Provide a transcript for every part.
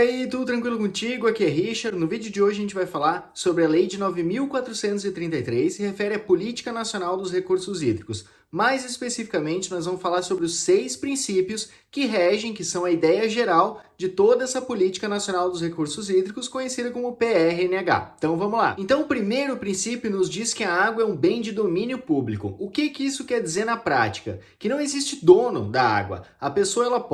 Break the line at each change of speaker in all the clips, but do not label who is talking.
E aí, tudo tranquilo contigo? Aqui é Richard. No vídeo de hoje a gente vai falar sobre a Lei de 9.433, que se refere à Política Nacional dos Recursos Hídricos. Mais especificamente, nós vamos falar sobre os 6 princípios que regem, que são a ideia geral de toda essa Política Nacional dos Recursos Hídricos, conhecida como PRNH. Então vamos lá. Então o primeiro princípio nos diz que a água é um bem de domínio público. O que isso quer dizer na prática? Que não existe dono da água. A pessoa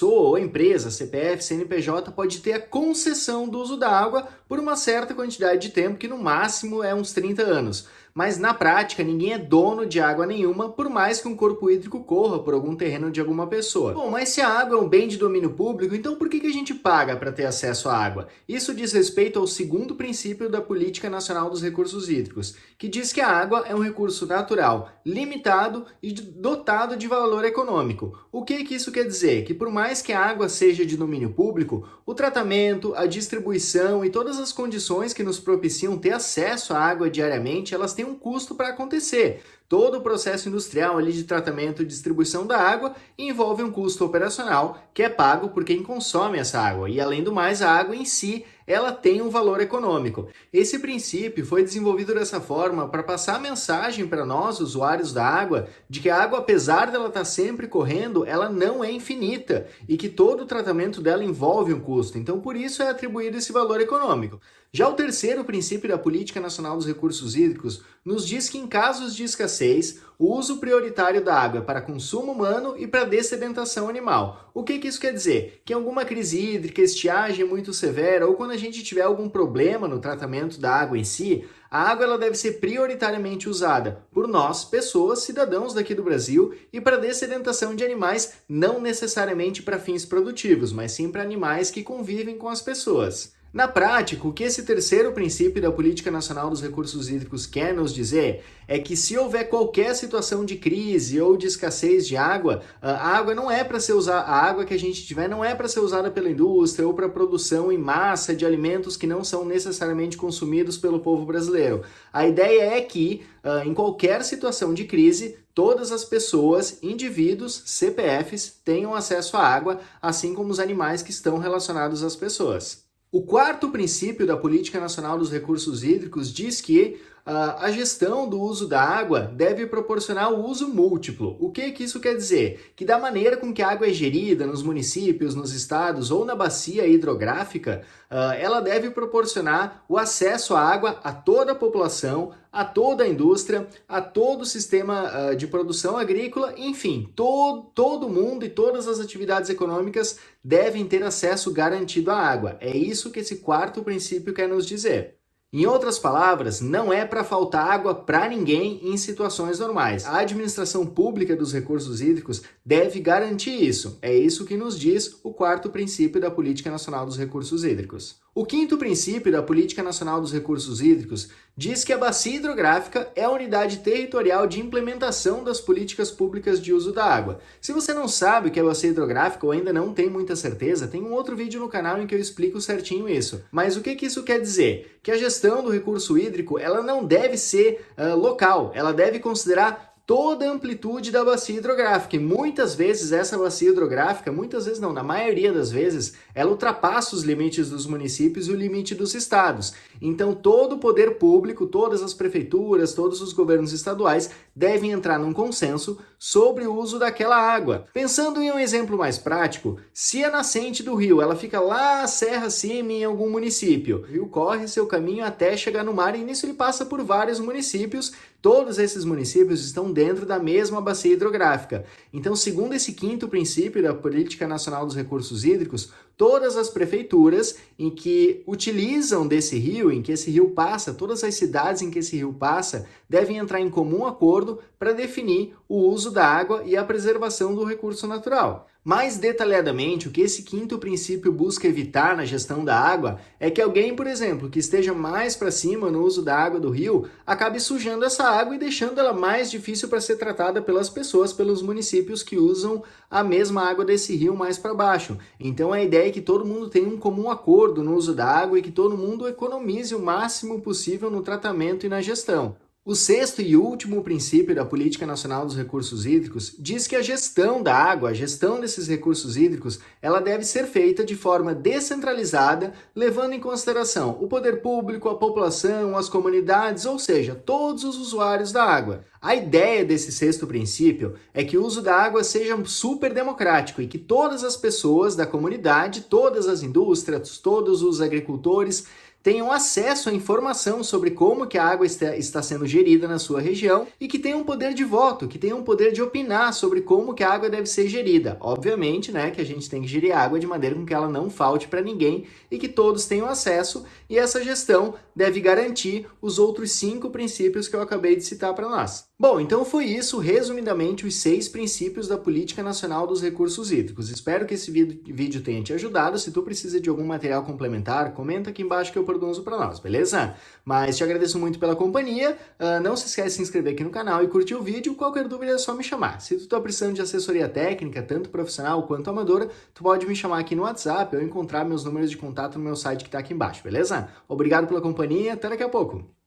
ou a empresa, CPF, CNPJ, pode ter a concessão do uso da água por uma certa quantidade de tempo, que no máximo é uns 30 anos. Mas na prática, ninguém é dono de água nenhuma, por mais que um corpo hídrico corra por algum terreno de alguma pessoa. Bom, mas se a água é um bem de domínio público, então por que a gente paga para ter acesso à água? Isso diz respeito ao segundo princípio da Política Nacional dos Recursos Hídricos, que diz que a água é um recurso natural, limitado e dotado de valor econômico. O que isso quer dizer? Que por mais que a água seja de domínio público, o tratamento, a distribuição e todas as condições que nos propiciam ter acesso à água diariamente, elas têm um custo para acontecer. Todo o processo industrial ali de tratamento e distribuição da água envolve um custo operacional que é pago por quem consome essa água. E além do mais, a água em si, ela tem um valor econômico. Esse princípio foi desenvolvido dessa forma para passar a mensagem para nós, usuários da água, de que a água, apesar dela estar sempre correndo, ela não é infinita e que todo o tratamento dela envolve um custo. Então, por isso é atribuído esse valor econômico. Já o terceiro princípio da Política Nacional dos Recursos Hídricos nos diz que em casos de escassez, o uso prioritário da água é para consumo humano e para dessedentação animal. O que isso quer dizer? Que em alguma crise hídrica, estiagem muito severa ou quando a gente tiver algum problema no tratamento da água em si, a água ela deve ser prioritariamente usada por nós, pessoas, cidadãos daqui do Brasil, e para dessedentação de animais, não necessariamente para fins produtivos, mas sim para animais que convivem com as pessoas. Na prática, o que esse terceiro princípio da Política Nacional dos Recursos Hídricos quer nos dizer é que se houver qualquer situação de crise ou de escassez de água, a água não é para ser usada, a água que a gente tiver não é para ser usada pela indústria ou para produção em massa de alimentos que não são necessariamente consumidos pelo povo brasileiro. A ideia é que, em qualquer situação de crise, todas as pessoas, indivíduos, CPFs, tenham acesso à água, assim como os animais que estão relacionados às pessoas. O quarto princípio da Política Nacional dos Recursos Hídricos diz que a gestão do uso da água deve proporcionar o uso múltiplo. O que isso quer dizer? Que da maneira com que a água é gerida nos municípios, nos estados ou na bacia hidrográfica, ela deve proporcionar o acesso à água a toda a população, a toda a indústria, a todo o sistema de produção agrícola, enfim, todo mundo e todas as atividades econômicas devem ter acesso garantido à água. É isso que esse quarto princípio quer nos dizer. Em outras palavras, não é para faltar água para ninguém em situações normais. A administração pública dos recursos hídricos deve garantir isso. É isso que nos diz o quarto princípio da Política Nacional dos Recursos Hídricos. O quinto princípio da Política Nacional dos Recursos Hídricos diz que a bacia hidrográfica é a unidade territorial de implementação das políticas públicas de uso da água. Se você não sabe o que é bacia hidrográfica ou ainda não tem muita certeza, tem um outro vídeo no canal em que eu explico certinho isso. Mas o que isso quer dizer? Que a gestão do recurso hídrico ela não deve ser local, ela deve considerar toda a amplitude da bacia hidrográfica. E muitas vezes essa bacia hidrográfica, muitas vezes não, na maioria das vezes, ela ultrapassa os limites dos municípios e o limite dos estados. Então todo o poder público, todas as prefeituras, todos os governos estaduais devem entrar num consenso sobre o uso daquela água. Pensando em um exemplo mais prático, se a nascente do rio ela fica lá serra acima em algum município, o rio corre seu caminho até chegar no mar e nisso ele passa por vários municípios. Todos esses municípios estão dentro da mesma bacia hidrográfica. Então, segundo esse quinto princípio da Política Nacional dos Recursos Hídricos, todas as prefeituras em que utilizam desse rio, em que esse rio passa, todas as cidades em que esse rio passa, devem entrar em comum acordo para definir o uso da água e a preservação do recurso natural. Mais detalhadamente, o que esse quinto princípio busca evitar na gestão da água é que alguém, por exemplo, que esteja mais para cima no uso da água do rio, acabe sujando essa água e deixando ela mais difícil para ser tratada pelas pessoas, pelos municípios que usam a mesma água desse rio mais para baixo. Então a ideia é que todo mundo tenha um comum acordo no uso da água e que todo mundo economize o máximo possível no tratamento e na gestão. O sexto e último princípio da Política Nacional dos Recursos Hídricos diz que a gestão da água, a gestão desses recursos hídricos, ela deve ser feita de forma descentralizada, levando em consideração o poder público, a população, as comunidades, ou seja, todos os usuários da água. A ideia desse sexto princípio é que o uso da água seja super democrático e que todas as pessoas da comunidade, todas as indústrias, todos os agricultores tenham acesso à informação sobre como que a água está sendo gerida na sua região e que tenham poder de voto, que tenham poder de opinar sobre como que a água deve ser gerida. Obviamente, né, que a gente tem que gerir a água de maneira com que ela não falte para ninguém e que todos tenham acesso, e essa gestão deve garantir os outros 5 princípios que eu acabei de citar para nós. Bom, então foi isso, resumidamente, os 6 princípios da Política Nacional dos Recursos Hídricos. Espero que esse vídeo tenha te ajudado. Se tu precisa de algum material complementar, comenta aqui embaixo que eu produzo para nós, beleza? Mas te agradeço muito pela companhia, não se esquece de se inscrever aqui no canal e curtir o vídeo. Qualquer dúvida é só me chamar. Se tu tá precisando de assessoria técnica, tanto profissional quanto amadora, tu pode me chamar aqui no WhatsApp ou encontrar meus números de contato no meu site que tá aqui embaixo, beleza? Obrigado pela companhia, até daqui a pouco!